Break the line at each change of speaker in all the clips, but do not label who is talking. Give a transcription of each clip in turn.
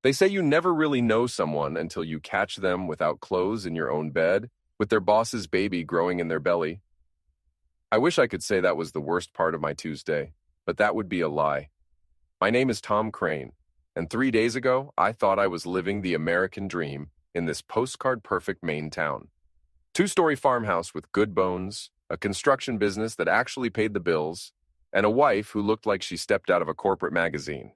They say you never really know someone until you catch them without clothes in your own bed, with their boss's baby growing in their belly. I wish I could say that was the worst part of my Tuesday, but that would be a lie. My name is Tom Crane, and 3 days ago, I thought I was living the American dream in this postcard-perfect Maine town. Two-story farmhouse with good bones, a construction business that actually paid the bills, and a wife who looked like she stepped out of a corporate magazine.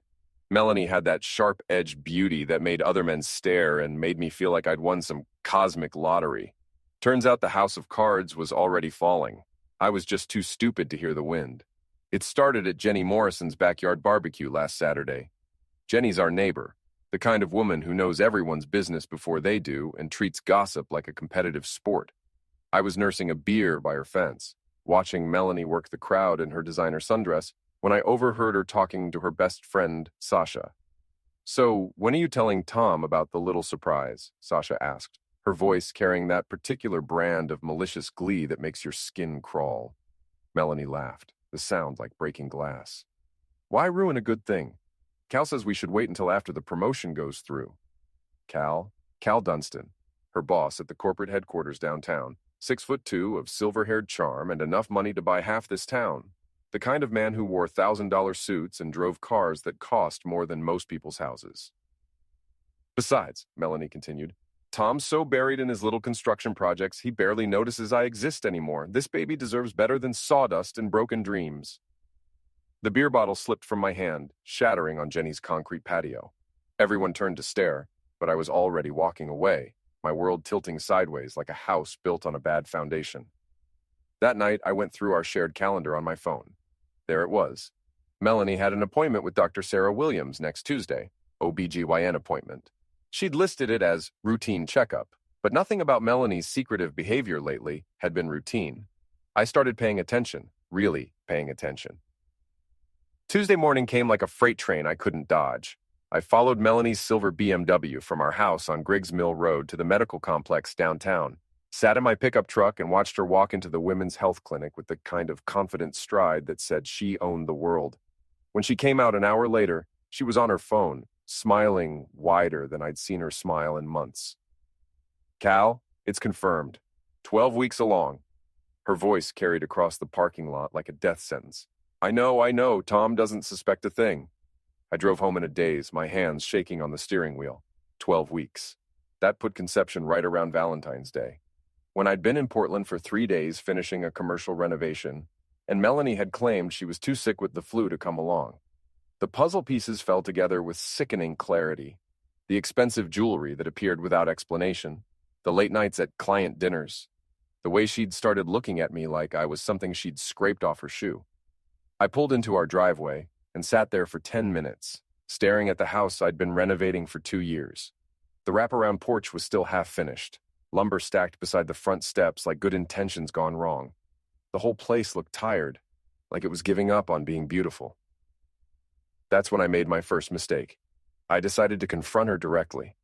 Melanie had that sharp-edged beauty that made other men stare and made me feel like I'd won some cosmic lottery. Turns out the house of cards was already falling. I was just too stupid to hear the wind. It started at Jenny Morrison's backyard barbecue last Saturday. Jenny's our neighbor, the kind of woman who knows everyone's business before they do and treats gossip like a competitive sport. I was nursing a beer by her fence, watching Melanie work the crowd in her designer sundress, when I overheard her talking to her best friend, Sasha. "So, when are you telling Tom about the little surprise?" Sasha asked, her voice carrying that particular brand of malicious glee that makes your skin crawl. Melanie laughed, the sound like breaking glass. "Why ruin a good thing? Cal says we should wait until after the promotion goes through." Cal Dunstan, her boss at the corporate headquarters downtown, 6'2", of silver-haired charm and enough money to buy half this town. The kind of man who wore $1,000 suits and drove cars that cost more than most people's houses. "Besides," Melanie continued, "Tom's so buried in his little construction projects, he barely notices I exist anymore. This baby deserves better than sawdust and broken dreams." The beer bottle slipped from my hand, shattering on Jenny's concrete patio. Everyone turned to stare, but I was already walking away, my world tilting sideways like a house built on a bad foundation. That night, I went through our shared calendar on my phone. There it was. Melanie had an appointment with Dr. Sarah Williams next Tuesday, OBGYN appointment. She'd listed it as routine checkup, but nothing about Melanie's secretive behavior lately had been routine. I started paying attention, really paying attention. Tuesday morning came like a freight train I couldn't dodge. I followed Melanie's silver BMW from our house on Griggs Mill Road to the medical complex downtown, sat in my pickup truck and watched her walk into the women's health clinic with the kind of confident stride that said she owned the world. When she came out an hour later, she was on her phone, smiling wider than I'd seen her smile in months. "Cal, it's confirmed. 12 weeks along." Her voice carried across the parking lot like a death sentence. I know, Tom doesn't suspect a thing." I drove home in a daze, my hands shaking on the steering wheel. 12 weeks. That put conception right around Valentine's Day. When I'd been in Portland for 3 days finishing a commercial renovation, and Melanie had claimed she was too sick with the flu to come along. The puzzle pieces fell together with sickening clarity. The expensive jewelry that appeared without explanation, the late nights at client dinners, the way she'd started looking at me like I was something she'd scraped off her shoe. I pulled into our driveway and sat there for 10 minutes, staring at the house I'd been renovating for 2 years. The wraparound porch was still half finished, lumber stacked beside the front steps like good intentions gone wrong. The whole place looked tired, like it was giving up on being beautiful. That's when I made my first mistake. I decided to confront her directly.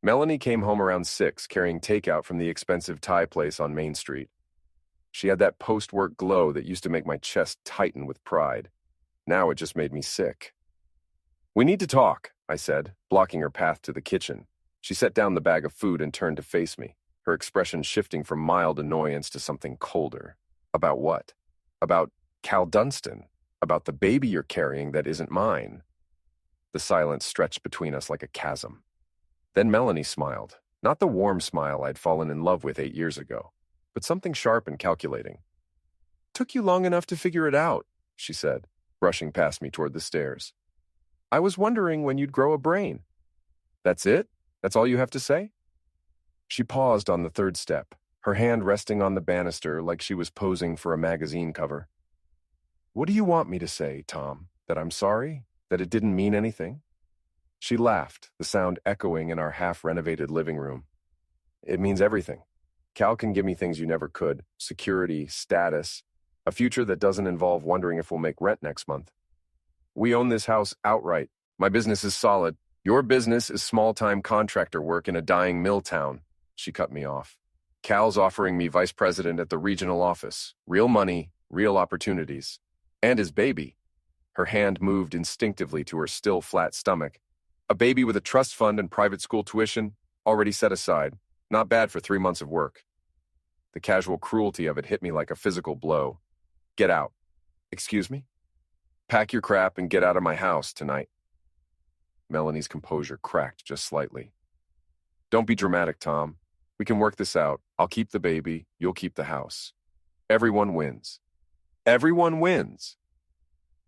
Melanie came home around 6, carrying takeout from the expensive Thai place on Main Street. She had that post-work glow that used to make my chest tighten with pride. Now it just made me sick. "We need to talk," I said, blocking her path to the kitchen. She set down the bag of food and turned to face me, her expression shifting from mild annoyance to something colder. "About what?" "About Cal Dunstan. About the baby you're carrying that isn't mine." The silence stretched between us like a chasm. Then Melanie smiled, not the warm smile I'd fallen in love with 8 years ago, but something sharp and calculating. "Took you long enough to figure it out," she said, brushing past me toward the stairs. "I was wondering when you'd grow a brain." "That's it? That's all you have to say?" She paused on the third step, her hand resting on the banister like she was posing for a magazine cover. "What do you want me to say, Tom? That I'm sorry? That it didn't mean anything?" She laughed, the sound echoing in our half-renovated living room. "It means everything. Cal can give me things you never could: security, status, a future that doesn't involve wondering if we'll make rent next month. We own this house outright. My business is solid. Your business is small-time contractor work in a dying mill town." She cut me off. "Cal's offering me vice president at the regional office. Real money, real opportunities. And his baby." Her hand moved instinctively to her still flat stomach. A baby with a trust fund and private school tuition already set aside. Not bad for 3 months of work. The casual cruelty of it hit me like a physical blow. Get out. Excuse me? Pack your crap and get out of my house tonight. Melanie's composure cracked just slightly. Don't be dramatic, Tom. We can work this out. I'll keep the baby. You'll keep the house. Everyone wins. Everyone wins.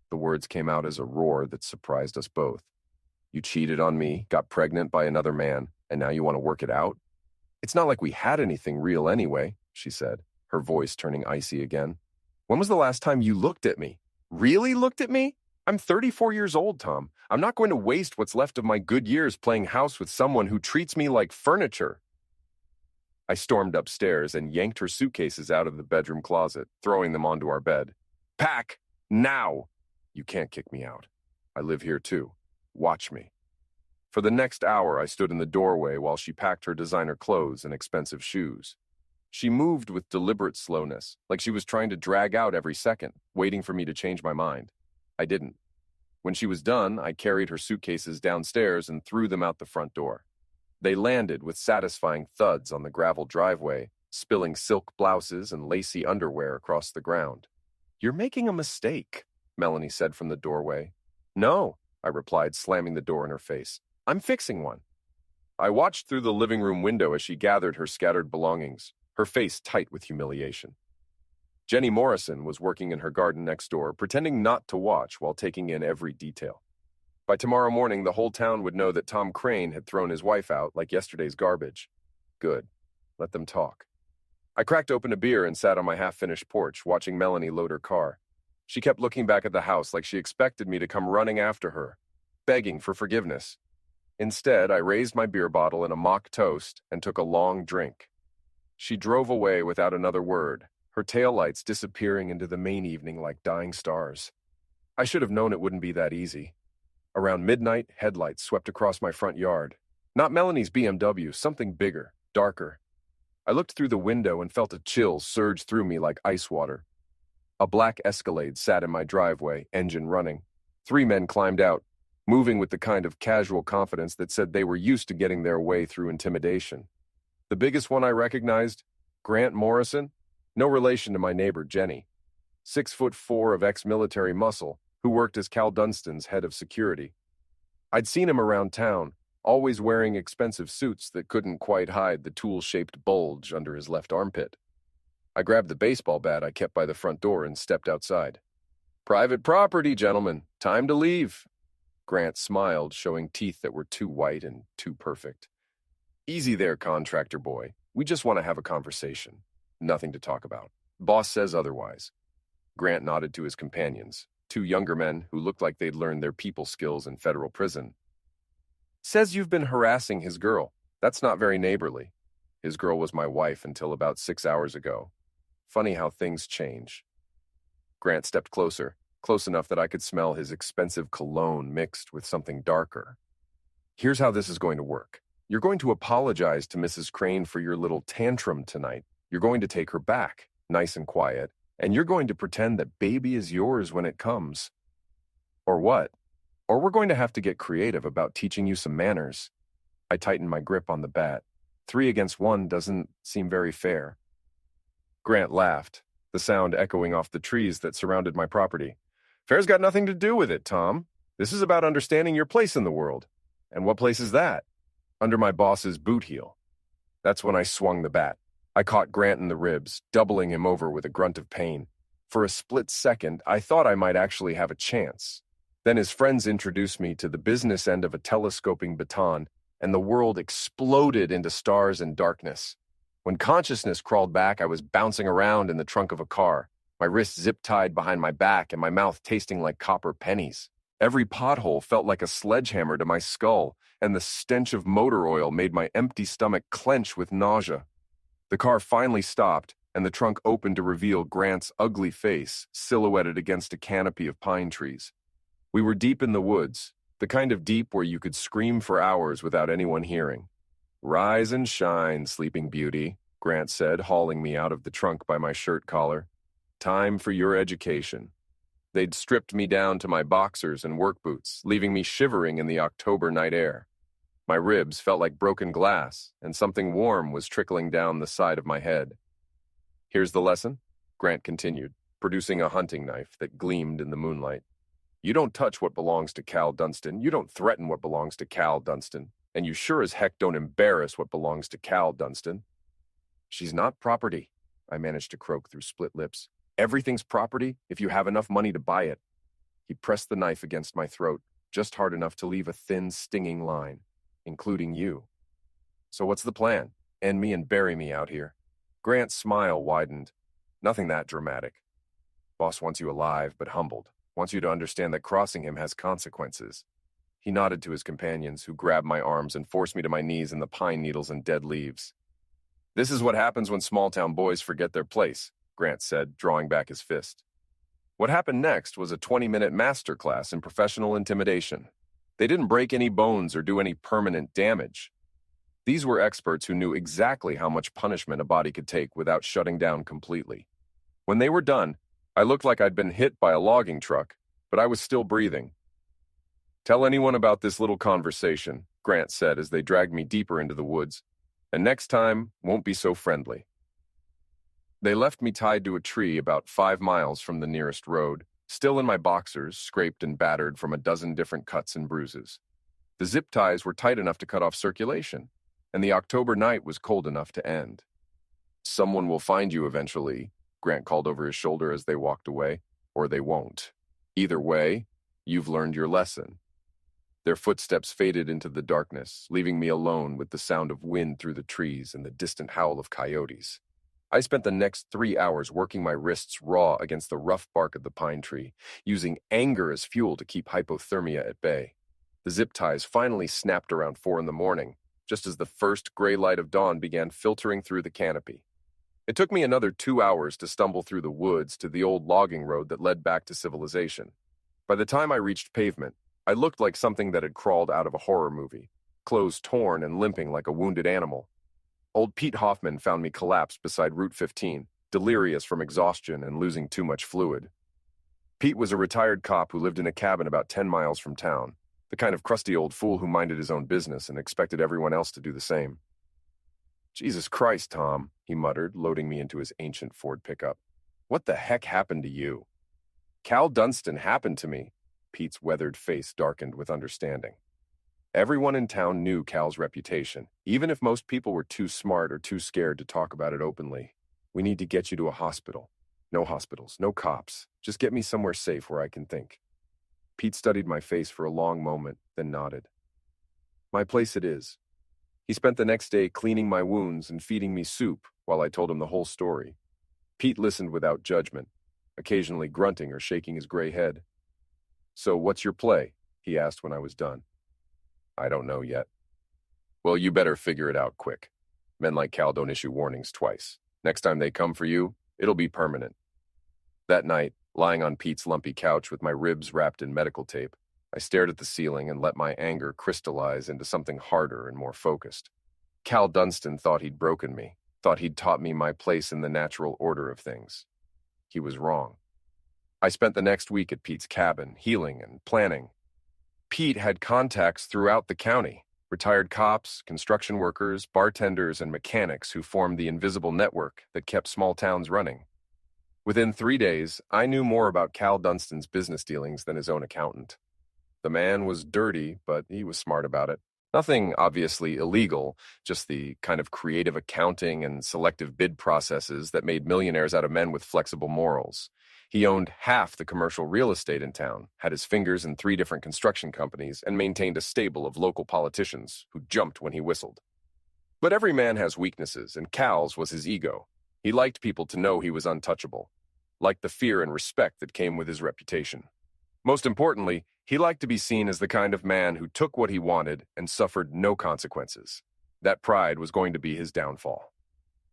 The words came out as a roar that surprised us both. You cheated on me, got pregnant by another man, and now you want to work it out? It's not like we had anything real anyway, she said, her voice turning icy again. When was the last time you looked at me? Really looked at me? I'm 34 years old, Tom. I'm not going to waste what's left of my good years playing house with someone who treats me like furniture. I stormed upstairs and yanked her suitcases out of the bedroom closet, throwing them onto our bed. Pack! Now! You can't kick me out. I live here too. Watch me. For the next hour, I stood in the doorway while she packed her designer clothes and expensive shoes. She moved with deliberate slowness, like she was trying to drag out every second, waiting for me to change my mind. I didn't. When she was done, I carried her suitcases downstairs and threw them out the front door. They landed with satisfying thuds on the gravel driveway, spilling silk blouses and lacy underwear across the ground. You're making a mistake, Melanie said from the doorway. No, I replied, slamming the door in her face. I'm fixing one. I watched through the living room window as she gathered her scattered belongings, her face tight with humiliation. Jenny Morrison was working in her garden next door, pretending not to watch while taking in every detail. By tomorrow morning, the whole town would know that Tom Crane had thrown his wife out like yesterday's garbage. Good. Let them talk. I cracked open a beer and sat on my half-finished porch, watching Melanie load her car. She kept looking back at the house like she expected me to come running after her, begging for forgiveness. Instead, I raised my beer bottle in a mock toast and took a long drink. She drove away without another word, her taillights disappearing into the Maine evening like dying stars. I should have known it wouldn't be that easy. Around midnight, headlights swept across my front yard. Not Melanie's BMW, something bigger, darker. I looked through the window and felt a chill surge through me like ice water. A black Escalade sat in my driveway, engine running. 3 men climbed out, moving with the kind of casual confidence that said they were used to getting their way through intimidation. The biggest one I recognized, Grant Morrison, no relation to my neighbor Jenny. 6'4" of ex-military muscle, who worked as Cal Dunstan's head of security. I'd seen him around town, always wearing expensive suits that couldn't quite hide the tool-shaped bulge under his left armpit. I grabbed the baseball bat I kept by the front door and stepped outside. Private property, gentlemen. Time to leave. Grant smiled, showing teeth that were too white and too perfect. Easy there, contractor boy. We just want to have a conversation. Nothing to talk about. Boss says otherwise. Grant nodded to his companions, 2 younger men who looked like they'd learned their people skills in federal prison. Says you've been harassing his girl. That's not very neighborly. His girl was my wife until about 6 hours ago. Funny how things change. Grant stepped closer, close enough that I could smell his expensive cologne mixed with something darker. Here's how this is going to work. You're going to apologize to Mrs. Crane for your little tantrum tonight. You're going to take her back, nice and quiet, and you're going to pretend that baby is yours when it comes. Or what? Or we're going to have to get creative about teaching you some manners. I tightened my grip on the bat. 3 against 1 doesn't seem very fair. Grant laughed, the sound echoing off the trees that surrounded my property. Fair's got nothing to do with it, Tom. This is about understanding your place in the world. And what place is that? Under my boss's boot heel. That's when I swung the bat. I caught Grant in the ribs, doubling him over with a grunt of pain. For a split second, I thought I might actually have a chance. Then his friends introduced me to the business end of a telescoping baton, and the world exploded into stars and darkness. When consciousness crawled back, I was bouncing around in the trunk of a car, my wrists zip-tied behind my back and my mouth tasting like copper pennies. Every pothole felt like a sledgehammer to my skull, and the stench of motor oil made my empty stomach clench with nausea. The car finally stopped, and the trunk opened to reveal Grant's ugly face, silhouetted against a canopy of pine trees. We were deep in the woods, the kind of deep where you could scream for hours without anyone hearing. Rise and shine, Sleeping Beauty, Grant said, hauling me out of the trunk by my shirt collar. Time for your education. They'd stripped me down to my boxers and work boots, leaving me shivering in the October night air. My ribs felt like broken glass, and something warm was trickling down the side of my head. "Here's the lesson," Grant continued, producing a hunting knife that gleamed in the moonlight. "You don't touch what belongs to Cal Dunstan. You don't threaten what belongs to Cal Dunstan. And you sure as heck don't embarrass what belongs to Cal Dunstan." "She's not property," I managed to croak through split lips. "Everything's property if you have enough money to buy it." He pressed the knife against my throat, just hard enough to leave a thin, stinging line, "including you." "So what's the plan? End me and bury me out here?" Grant's smile widened. "Nothing that dramatic. Boss wants you alive but humbled, wants you to understand that crossing him has consequences." He nodded to his companions, who grabbed my arms and forced me to my knees in the pine needles and dead leaves. "This is what happens when small-town boys forget their place," Grant said, drawing back his fist. What happened next was a 20-minute master class in professional intimidation. They didn't break any bones or do any permanent damage. These were experts who knew exactly how much punishment a body could take without shutting down completely. When they were done, I looked like I'd been hit by a logging truck, but I was still breathing. "Tell anyone about this little conversation," Grant said as they dragged me deeper into the woods, "and next time won't be so friendly." They left me tied to a tree about 5 miles from the nearest road, still in my boxers, scraped and battered from a dozen different cuts and bruises. The zip ties were tight enough to cut off circulation, and the October night was cold enough to end. "Someone will find you eventually," Grant called over his shoulder as they walked away, "or they won't. Either way, you've learned your lesson." Their footsteps faded into the darkness, leaving me alone with the sound of wind through the trees and the distant howl of coyotes. I spent the next 3 hours working my wrists raw against the rough bark of the pine tree, using anger as fuel to keep hypothermia at bay. The zip ties finally snapped around 4 in the morning, just as the first gray light of dawn began filtering through the canopy. It took me another 2 hours to stumble through the woods to the old logging road that led back to civilization. By the time I reached pavement, I looked like something that had crawled out of a horror movie, clothes torn and limping like a wounded animal. Old Pete Hoffman found me collapsed beside Route 15, delirious from exhaustion and losing too much fluid. Pete was a retired cop who lived in a cabin about 10 miles from town, the kind of crusty old fool who minded his own business and expected everyone else to do the same. "Jesus Christ, Tom," he muttered, loading me into his ancient Ford pickup. "What the heck happened to you?" "Cal Dunstan happened to me." Pete's weathered face darkened with understanding. Everyone in town knew Cal's reputation, even if most people were too smart or too scared to talk about it openly. "We need to get you to a hospital." "No hospitals, no cops. Just get me somewhere safe where I can think." Pete studied my face for a long moment, then nodded. "My place it is." He spent the next day cleaning my wounds and feeding me soup while I told him the whole story. Pete listened without judgment, occasionally grunting or shaking his gray head. "So what's your play?" he asked when I was done. "I don't know yet." "Well, you better figure it out quick. Men like Cal don't issue warnings twice. Next time they come for you, it'll be permanent." That night, lying on Pete's lumpy couch with my ribs wrapped in medical tape, I stared at the ceiling and let my anger crystallize into something harder and more focused. Cal Dunstan thought he'd broken me, thought he'd taught me my place in the natural order of things. He was wrong. I spent the next week at Pete's cabin, healing and planning. Pete had contacts throughout the county, retired cops, construction workers, bartenders, and mechanics who formed the invisible network that kept small towns running. Within 3 days, I knew more about Cal Dunstan's business dealings than his own accountant. The man was dirty, but he was smart about it. Nothing obviously illegal, just the kind of creative accounting and selective bid processes that made millionaires out of men with flexible morals. He owned half the commercial real estate in town, had his fingers in 3 different construction companies, and maintained a stable of local politicians who jumped when he whistled. But every man has weaknesses, and Cal's was his ego. He liked people to know he was untouchable, liked the fear and respect that came with his reputation. Most importantly, he liked to be seen as the kind of man who took what he wanted and suffered no consequences. That pride was going to be his downfall.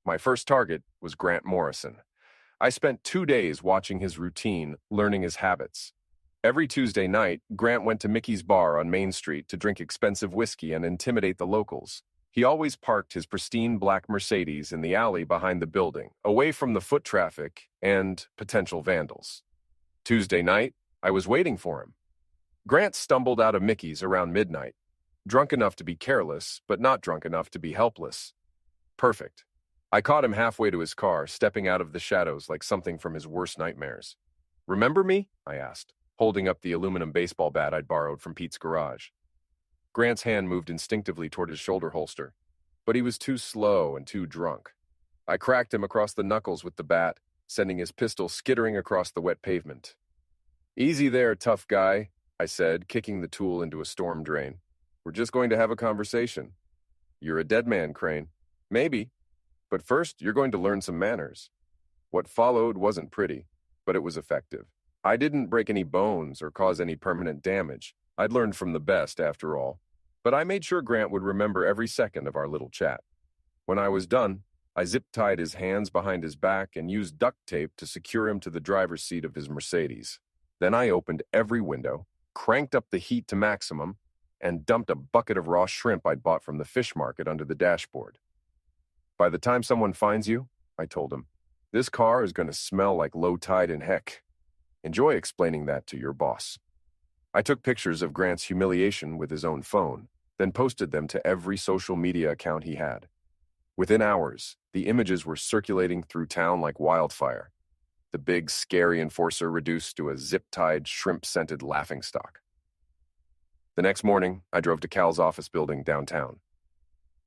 My first target was Grant Morrison. I spent 2 days watching his routine, learning his habits. Every Tuesday night, Grant went to Mickey's Bar on Main Street to drink expensive whiskey and intimidate the locals. He always parked his pristine black Mercedes in the alley behind the building, away from the foot traffic and potential vandals. Tuesday night, I was waiting for him. Grant stumbled out of Mickey's around midnight, drunk enough to be careless, but not drunk enough to be helpless. Perfect. I caught him halfway to his car, stepping out of the shadows like something from his worst nightmares. "Remember me?" I asked, holding up the aluminum baseball bat I'd borrowed from Pete's garage. Grant's hand moved instinctively toward his shoulder holster, but he was too slow and too drunk. I cracked him across the knuckles with the bat, sending his pistol skittering across the wet pavement. "Easy there, tough guy," I said, kicking the tool into a storm drain. "We're just going to have a conversation." "You're a dead man, Crane." "Maybe. But first, you're going to learn some manners." What followed wasn't pretty, but it was effective. I didn't break any bones or cause any permanent damage. I'd learned from the best, after all. But I made sure Grant would remember every second of our little chat. When I was done, I zip-tied his hands behind his back and used duct tape to secure him to the driver's seat of his Mercedes. Then I opened every window, cranked up the heat to maximum, and dumped a bucket of raw shrimp I'd bought from the fish market under the dashboard. "By the time someone finds you," I told him, "this car is going to smell like low tide in heck. Enjoy explaining that to your boss." I took pictures of Grant's humiliation with his own phone, then posted them to every social media account he had. Within hours, the images were circulating through town like wildfire. The big, scary enforcer reduced to a zip-tied, shrimp-scented laughingstock. The next morning, I drove to Cal's office building downtown.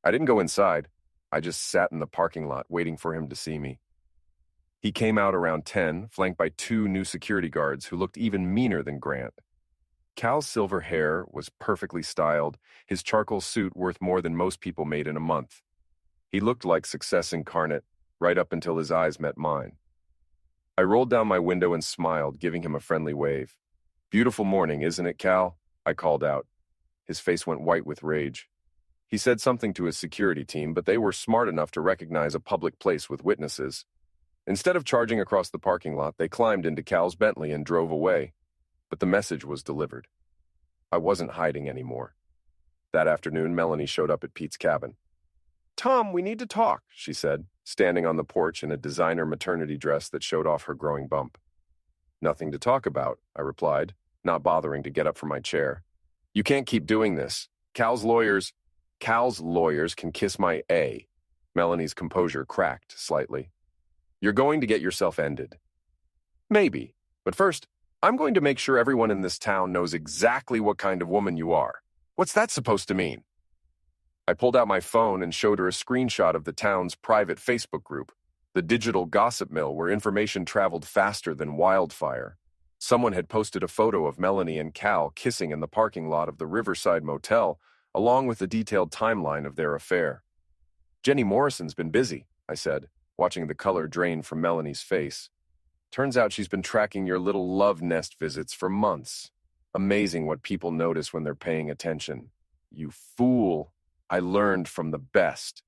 I didn't go inside. I just sat in the parking lot waiting for him to see me. He came out around 10, flanked by 2 new security guards who looked even meaner than Grant. Cal's silver hair was perfectly styled, his charcoal suit worth more than most people made in a month. He looked like success incarnate, right up until his eyes met mine. I rolled down my window and smiled, giving him a friendly wave. "Beautiful morning, isn't it, Cal?" I called out. His face went white with rage. He said something to his security team, but they were smart enough to recognize a public place with witnesses. Instead of charging across the parking lot, they climbed into Cal's Bentley and drove away. But the message was delivered. I wasn't hiding anymore. That afternoon, Melanie showed up at Pete's cabin. "Tom, we need to talk," she said, standing on the porch in a designer maternity dress that showed off her growing bump. "Nothing to talk about," I replied, not bothering to get up from my chair. "You can't keep doing this. Cal's lawyers can kiss my A." Melanie's composure cracked slightly. "You're going to get yourself ended." "Maybe. But first, I'm going to make sure everyone in this town knows exactly what kind of woman you are. What's that supposed to mean?" I pulled out my phone and showed her a screenshot of the town's private Facebook group, the digital gossip mill where information traveled faster than wildfire. Someone had posted a photo of Melanie and Cal kissing in the parking lot of the Riverside Motel, along with a detailed timeline of their affair. "Jenny Morrison's been busy," I said, watching the color drain from Melanie's face. "Turns out she's been tracking your little love nest visits for months. Amazing what people notice when they're paying attention. You fool. I learned from the best."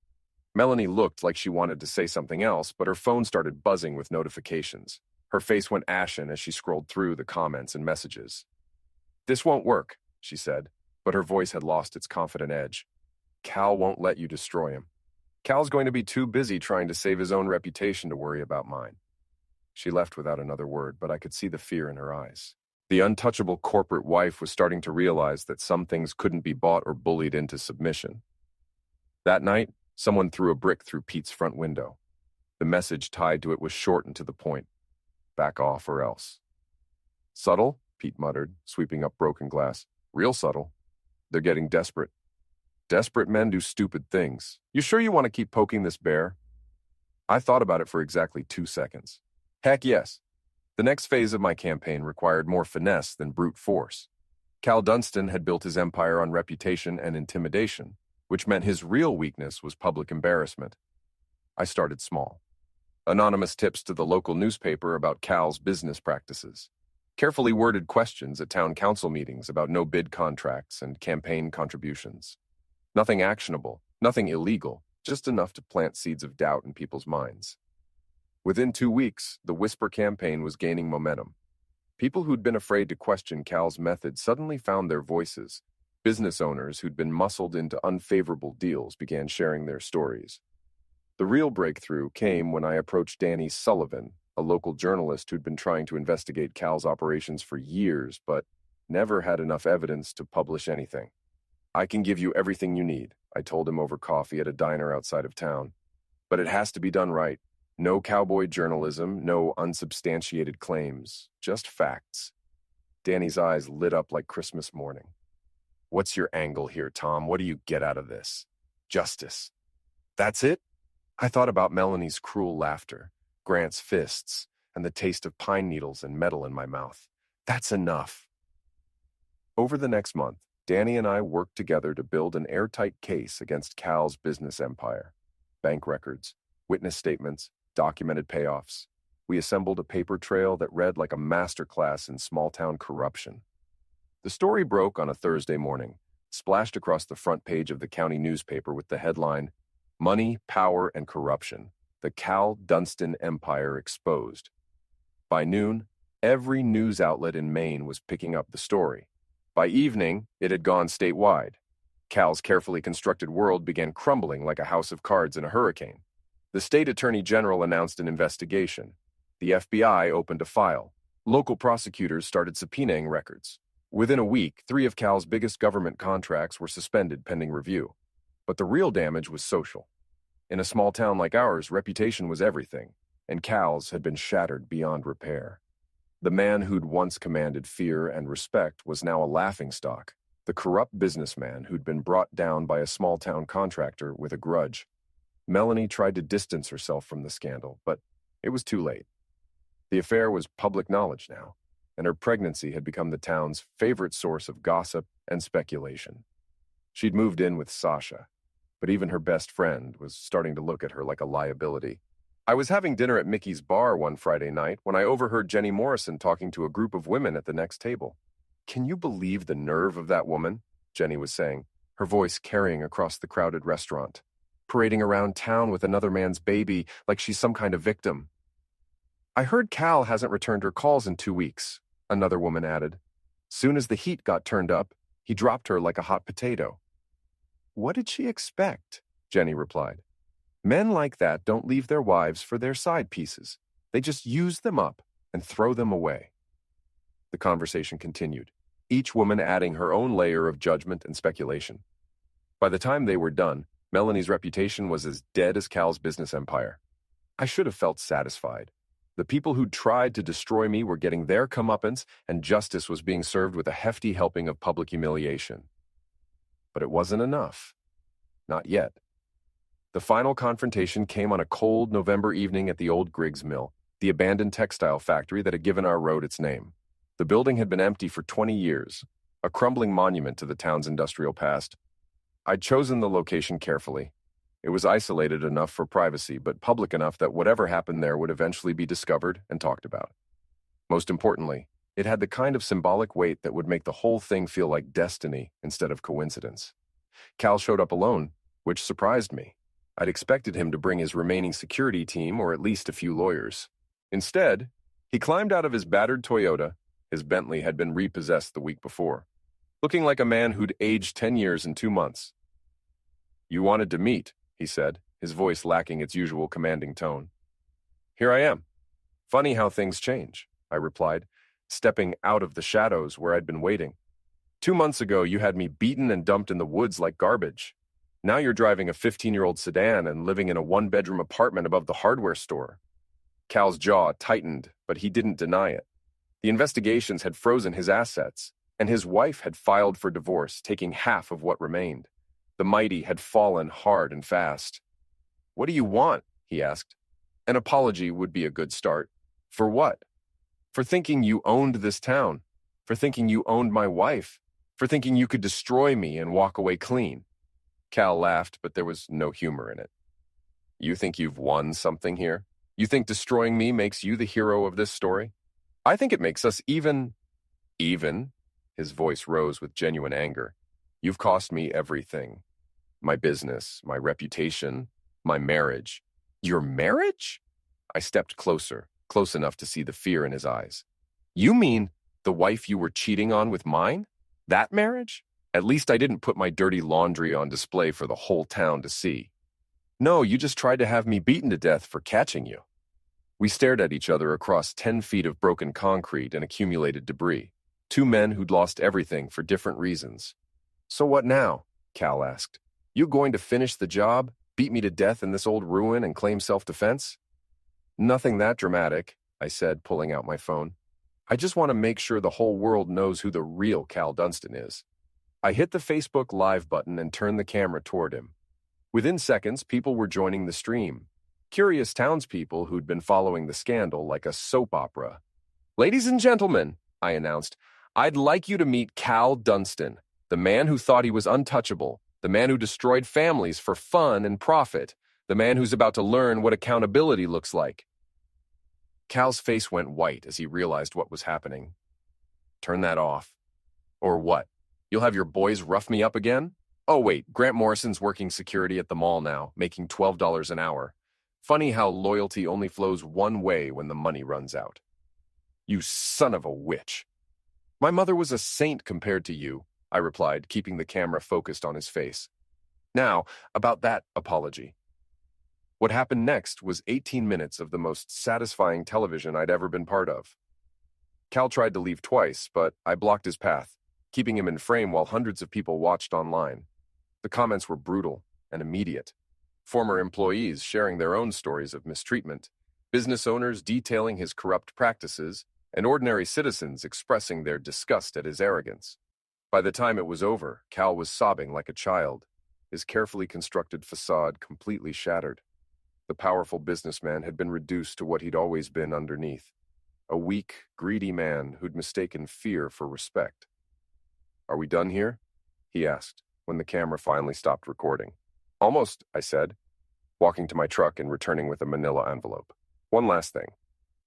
Melanie looked like she wanted to say something else, but her phone started buzzing with notifications. Her face went ashen as she scrolled through the comments and messages. "This won't work," she said, but her voice had lost its confident edge. "Cal won't let you destroy him. Cal's going to be too busy trying to save his own reputation to worry about mine." She left without another word, but I could see the fear in her eyes. The untouchable corporate wife was starting to realize that some things couldn't be bought or bullied into submission. That night, someone threw a brick through Pete's front window. The message tied to it was short and to the point. "Back off or else." "Subtle?" Pete muttered, sweeping up broken glass. "Real subtle. They're getting desperate. Desperate men do stupid things. You sure you want to keep poking this bear?" I thought about it for exactly 2 seconds. Heck yes. The next phase of my campaign required more finesse than brute force. Cal Dunstan had built his empire on reputation and intimidation, which meant his real weakness was public embarrassment. I started small. Anonymous tips to the local newspaper about Cal's business practices. Carefully worded questions at town council meetings about no-bid contracts and campaign contributions. Nothing actionable, nothing illegal, just enough to plant seeds of doubt in people's minds. Within 2 weeks, the Whisper campaign was gaining momentum. People who'd been afraid to question Cal's method suddenly found their voices. Business owners who'd been muscled into unfavorable deals began sharing their stories. The real breakthrough came when I approached Danny Sullivan, a local journalist who'd been trying to investigate Cal's operations for years, but never had enough evidence to publish anything. "I can give you everything you need," I told him over coffee at a diner outside of town. "But it has to be done right. No cowboy journalism, no unsubstantiated claims, just facts." Danny's eyes lit up like Christmas morning. "What's your angle here, Tom? What do you get out of this?" "Justice." "That's it?" I thought about Melanie's cruel laughter, Grant's fists, and the taste of pine needles and metal in my mouth. "That's enough." Over the next month, Danny and I worked together to build an airtight case against Cal's business empire. Bank records, witness statements, documented payoffs. We assembled a paper trail that read like a masterclass in small-town corruption. The story broke on a Thursday morning, splashed across the front page of the county newspaper with the headline, "Money, Power, and Corruption. The Cal Dunstan Empire Exposed." By noon, every news outlet in Maine was picking up the story. By evening, it had gone statewide. Cal's carefully constructed world began crumbling like a house of cards in a hurricane. The state attorney general announced an investigation. The FBI opened a file. Local prosecutors started subpoenaing records. Within a week, 3 of Cal's biggest government contracts were suspended pending review. But the real damage was social. In a small town like ours, reputation was everything, and Cal's had been shattered beyond repair. The man who'd once commanded fear and respect was now a laughingstock, the corrupt businessman who'd been brought down by a small-town contractor with a grudge. Melanie tried to distance herself from the scandal, but it was too late. The affair was public knowledge now, and her pregnancy had become the town's favorite source of gossip and speculation. She'd moved in with Sasha, but even her best friend was starting to look at her like a liability. I was having dinner at Mickey's bar one Friday night when I overheard Jenny Morrison talking to a group of women at the next table. "Can you believe the nerve of that woman?" Jenny was saying, her voice carrying across the crowded restaurant. "Parading around town with another man's baby like she's some kind of victim." "I heard Cal hasn't returned her calls in 2 weeks," another woman added. "Soon as the heat got turned up, he dropped her like a hot potato." "What did she expect?" Jenny replied. "Men like that don't leave their wives for their side pieces. They just use them up and throw them away." The conversation continued, each woman adding her own layer of judgment and speculation. By the time they were done, Melanie's reputation was as dead as Cal's business empire. I should have felt satisfied. The people who'd tried to destroy me were getting their comeuppance, and justice was being served with a hefty helping of public humiliation. But it wasn't enough. Not yet. The final confrontation came on a cold November evening at the old Griggs Mill, the abandoned textile factory that had given our road its name. The building had been empty for 20 years, a crumbling monument to the town's industrial past. I'd chosen the location carefully. It was isolated enough for privacy, but public enough that whatever happened there would eventually be discovered and talked about. Most importantly, it had the kind of symbolic weight that would make the whole thing feel like destiny instead of coincidence. Cal showed up alone, which surprised me. I'd expected him to bring his remaining security team or at least a few lawyers. Instead, he climbed out of his battered Toyota. His Bentley had been repossessed the week before, looking like a man who'd aged 10 years in 2 months. "You wanted to meet," he said, his voice lacking its usual commanding tone. "Here I am." "Funny how things change," I replied, stepping out of the shadows where I'd been waiting. 2 months ago, you had me beaten and dumped in the woods like garbage. Now you're driving a 15-year-old sedan and living in a 1-bedroom apartment above the hardware store. Cal's jaw tightened, but he didn't deny it. The investigations had frozen his assets, and his wife had filed for divorce, taking half of what remained. The mighty had fallen hard and fast. "What do you want?" he asked. An apology would be a good start. For what? For thinking you owned this town, for thinking you owned my wife, for thinking you could destroy me and walk away clean. Cal laughed, but there was no humor in it. "You think you've won something here? You think destroying me makes you the hero of this story? I think it makes us even." "Even?" His voice rose with genuine anger. "You've cost me everything. My business, my reputation, my marriage." "Your marriage?" I stepped closer, close enough to see the fear in his eyes. "You mean the wife you were cheating on with mine? That marriage? At least I didn't put my dirty laundry on display for the whole town to see. No, you just tried to have me beaten to death for catching you." We stared at each other across 10 feet of broken concrete and accumulated debris. Two men who'd lost everything for different reasons. "So what now?" Cal asked. "You going to finish the job, beat me to death in this old ruin, and claim self-defense?" "Nothing that dramatic," I said, pulling out my phone. "I just want to make sure the whole world knows who the real Cal Dunstan is." I hit the Facebook Live button and turned the camera toward him. Within seconds, people were joining the stream. Curious townspeople who'd been following the scandal like a soap opera. "Ladies and gentlemen," I announced, "I'd like you to meet Cal Dunstan, the man who thought he was untouchable, the man who destroyed families for fun and profit, the man who's about to learn what accountability looks like." Cal's face went white as he realized what was happening. "Turn that off." "Or what? You'll have your boys rough me up again?" "Oh wait, Grant Morrison's working security at the mall now, making $12 an hour. Funny how loyalty only flows one way when the money runs out." "You son of a witch." "My mother was a saint compared to you," I replied, keeping the camera focused on his face. "Now, about that apology." What happened next was 18 minutes of the most satisfying television I'd ever been part of. Cal tried to leave twice, but I blocked his path, keeping him in frame while hundreds of people watched online. The comments were brutal and immediate. Former employees sharing their own stories of mistreatment, business owners detailing his corrupt practices, and ordinary citizens expressing their disgust at his arrogance. By the time it was over, Cal was sobbing like a child, his carefully constructed facade completely shattered. The powerful businessman had been reduced to what he'd always been underneath, a weak, greedy man who'd mistaken fear for respect. "Are we done here?" he asked, when the camera finally stopped recording. "Almost," I said, walking to my truck and returning with a manila envelope. "One last thing."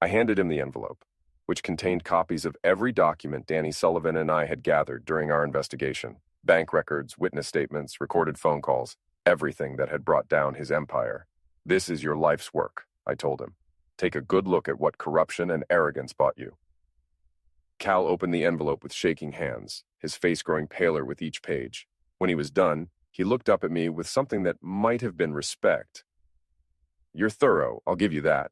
I handed him the envelope, which contained copies of every document Danny Sullivan and I had gathered during our investigation. Bank records, witness statements, recorded phone calls, everything that had brought down his empire. "This is your life's work," I told him. "Take a good look at what corruption and arrogance bought you." Cal opened the envelope with shaking hands, his face growing paler with each page. When he was done, he looked up at me with something that might have been respect. "You're thorough, I'll give you that.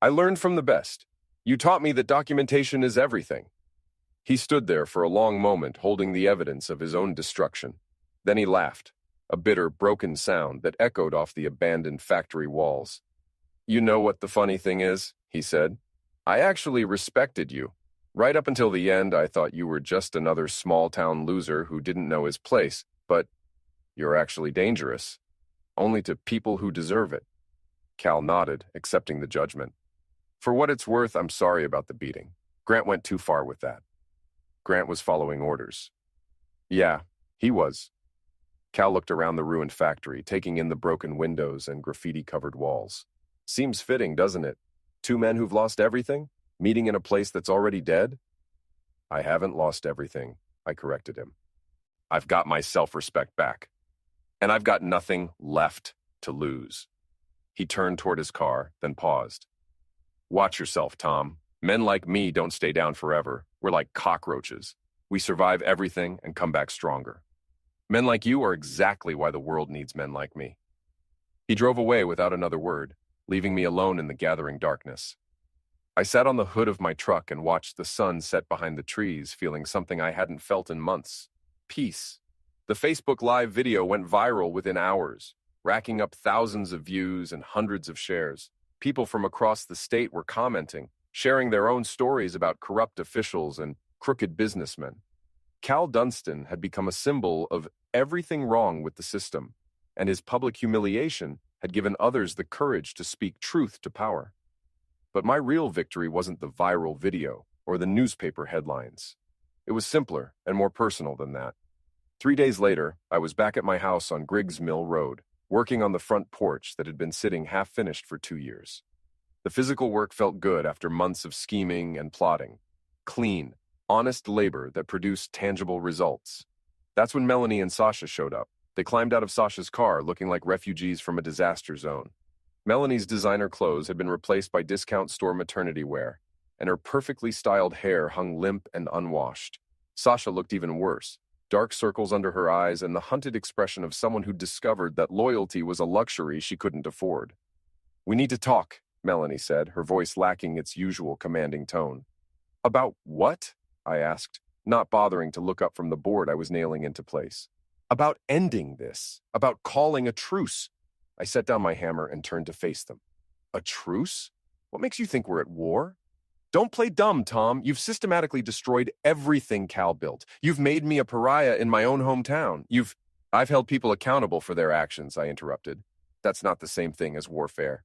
I learned from the best. You taught me that documentation is everything." He stood there for a long moment holding the evidence of his own destruction. Then he laughed, a bitter, broken sound that echoed off the abandoned factory walls. "You know what the funny thing is?" he said. "I actually respected you. Right up until the end, I thought you were just another small-town loser who didn't know his place, but you're actually dangerous. Only to people who deserve it." Cal nodded, accepting the judgment. "For what it's worth, I'm sorry about the beating. Grant went too far with that." "Grant was following orders." "Yeah, he was." Cal looked around the ruined factory, taking in the broken windows and graffiti-covered walls. "Seems fitting, doesn't it? Two men who've lost everything, meeting in a place that's already dead?" "I haven't lost everything," I corrected him. "I've got my self-respect back. And I've got nothing left to lose." He turned toward his car, then paused. "Watch yourself, Tom. Men like me don't stay down forever. We're like cockroaches. We survive everything and come back stronger. Men like you are exactly why the world needs men like me." He drove away without another word, leaving me alone in the gathering darkness. I sat on the hood of my truck and watched the sun set behind the trees, feeling something I hadn't felt in months: peace. The Facebook Live video went viral within hours, racking up thousands of views and hundreds of shares. People from across the state were commenting, sharing their own stories about corrupt officials and crooked businessmen. Cal Dunstan had become a symbol of everything wrong with the system, and his public humiliation had given others the courage to speak truth to power. But my real victory wasn't the viral video or the newspaper headlines. It was simpler and more personal than that. 3 days later, I was back at my house on Griggs Mill Road, working on the front porch that had been sitting half-finished for 2 years. The physical work felt good after months of scheming and plotting. Clean, honest labor that produced tangible results. That's when Melanie and Sasha showed up. They climbed out of Sasha's car looking like refugees from a disaster zone. Melanie's designer clothes had been replaced by discount store maternity wear, and her perfectly styled hair hung limp and unwashed. Sasha looked even worse, dark circles under her eyes and the hunted expression of someone who'd discovered that loyalty was a luxury she couldn't afford. "We need to talk," Melanie said, her voice lacking its usual commanding tone. About what? I asked, not bothering to look up from the board I was nailing into place. About ending this. About calling a truce. I set down my hammer and turned to face them. A truce? What makes you think we're at war? Don't play dumb, Tom. You've systematically destroyed everything Cal built. You've made me a pariah in my own hometown. I've held people accountable for their actions, I interrupted. That's not the same thing as warfare.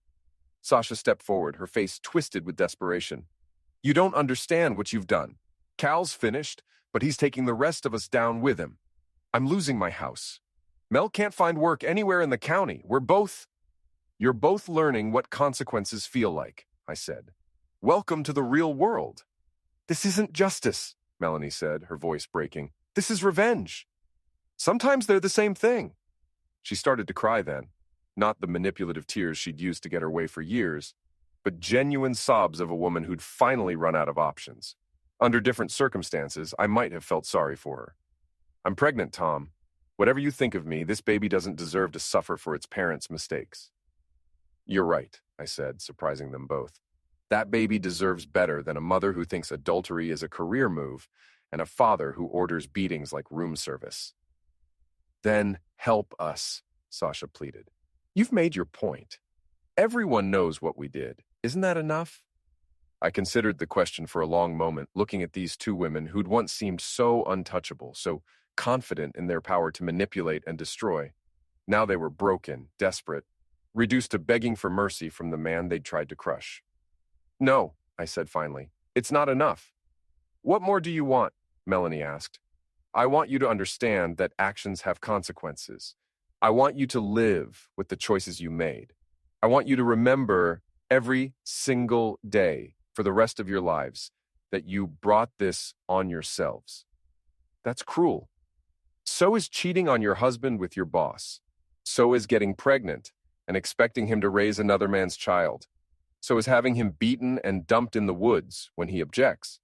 Sasha stepped forward, her face twisted with desperation. You don't understand what you've done. Cal's finished, but he's taking the rest of us down with him. I'm losing my house. Mel can't find work anywhere in the county. You're both learning what consequences feel like, I said. Welcome to the real world. This isn't justice, Melanie said, her voice breaking. This is revenge. Sometimes they're the same thing. She started to cry then, not the manipulative tears she'd used to get her way for years, but genuine sobs of a woman who'd finally run out of options. Under different circumstances, I might have felt sorry for her. I'm pregnant, Tom. Whatever you think of me, this baby doesn't deserve to suffer for its parents' mistakes. You're right, I said, surprising them both. That baby deserves better than a mother who thinks adultery is a career move and a father who orders beatings like room service. Then help us, Sasha pleaded. You've made your point. Everyone knows what we did. Isn't that enough? I considered the question for a long moment, looking at these two women who'd once seemed so untouchable, so confident in their power to manipulate and destroy. Now they were broken, desperate, reduced to begging for mercy from the man they'd tried to crush. No, I said finally. It's not enough. What more do you want? Melanie asked. I want you to understand that actions have consequences. I want you to live with the choices you made. I want you to remember every single day for the rest of your lives that you brought this on yourselves. That's cruel. So is cheating on your husband with your boss. So is getting pregnant and expecting him to raise another man's child. So is having him beaten and dumped in the woods when he objects.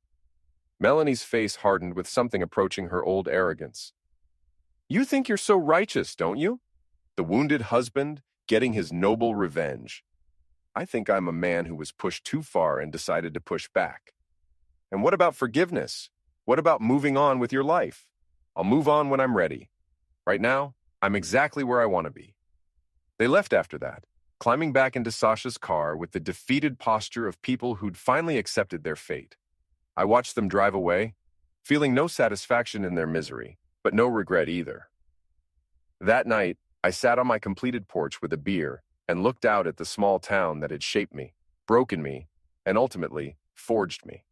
Melanie's face hardened with something approaching her old arrogance. You think you're so righteous, don't you? The wounded husband getting his noble revenge. I think I'm a man who was pushed too far and decided to push back. And what about forgiveness? What about moving on with your life? I'll move on when I'm ready. Right now, I'm exactly where I want to be. They left after that, climbing back into Sasha's car with the defeated posture of people who'd finally accepted their fate. I watched them drive away, feeling no satisfaction in their misery, but no regret either. That night, I sat on my completed porch with a beer and looked out at the small town that had shaped me, broken me, and ultimately forged me.